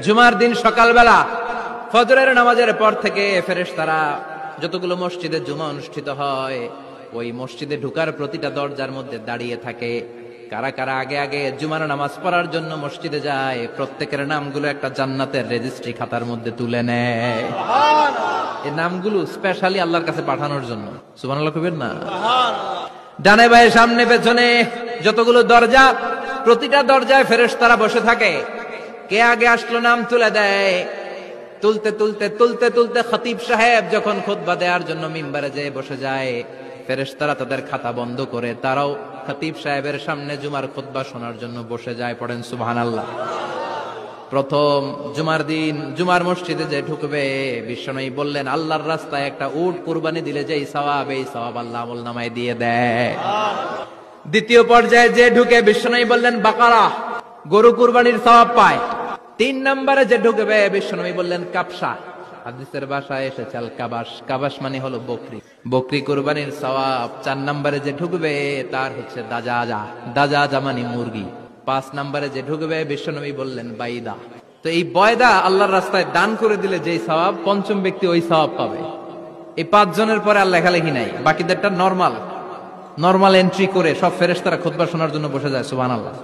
জুমার দিন সকালবেলা ফজরের নামাজের পর থেকে ফেরেশতারা যতগুলো মসজিদে জুমা অনুষ্ঠিত হয় ওই মসজিদে ঢুকার প্রতিটা দরজার মধ্যে দাঁড়িয়ে থাকে। কারা কারা আগে আগে জুমার নামাজ পড়ার জন্য মসজিদে যায় প্রত্যেকের নামগুলো একটা জান্নাতের রেজিস্ট্রি খাতার মধ্যে তুলে নেয়। এই নামগুলো স্পেশালি আল্লাহর কাছে পাঠানোর জন্য। সুবহানাল্লাহ কইবেন না? ডানে বায়ে সামনে পেছনে যতগুলো দরজা, প্রতিটা দরজায় ফেরেশতারা বসে থাকে। কে আগে আসলো নাম তুলে দেয়। তুলতে তুলতে তুলতে তুলতে খতিব সাহেব যখন খুতবা দেওয়ার জন্য মিম্বারে যেয়ে বসে যায়, ফেরেশতারা তাদের খাতা বন্ধ করে তারাও খতিব সাহেবের সামনে জুমার খুতবা শোনার জন্য বসে যায়। পড়েন সুবহানাল্লাহ। প্রথম জুমার দিন জুমার মসজিদে যে ঢুকবে, বিশ্বনবী বললেন আল্লাহর রাস্তায় একটা উট কুরবানি দিলে যেই সওয়াব, এই সওয়াব আল্লাহ আমলনামায় দিয়ে দেয়। দ্বিতীয় পর্যায়ে যে ঢুকে, বিশ্বনবী বললেন বাকারা, গরু কুরবানির সওয়াব পায়। 3 নম্বরে যে ঢুকবে, বিশ্বনবী বললেন কাবসা, হাদিসের ভাষায় এসেছে আল কাবাস, কাবাস মানে হলো বকরি, বকরি কুরবানির সওয়াব। 4 নম্বরে যে ঢুকবে তার হচ্ছে দাজাজা, দাজাজা মানে মুরগি। 5 নম্বরে যে ঢুকবে, বিশ্বনবী বললেন বাইদা। তো এই বয়দা আল্লাহর রাস্তায় দান করে দিলে যেই সওয়াব, পঞ্চম ব্যক্তি ওই সওয়াব পাবে। এই 5 জনের পরে আর লেখালেখি নাই, বাকিদেরটা নরমাল এন্ট্রি করে সব ফেরেশতারা খুতবা শোনার জন্য বসে যায়। সুবহানাল্লাহ।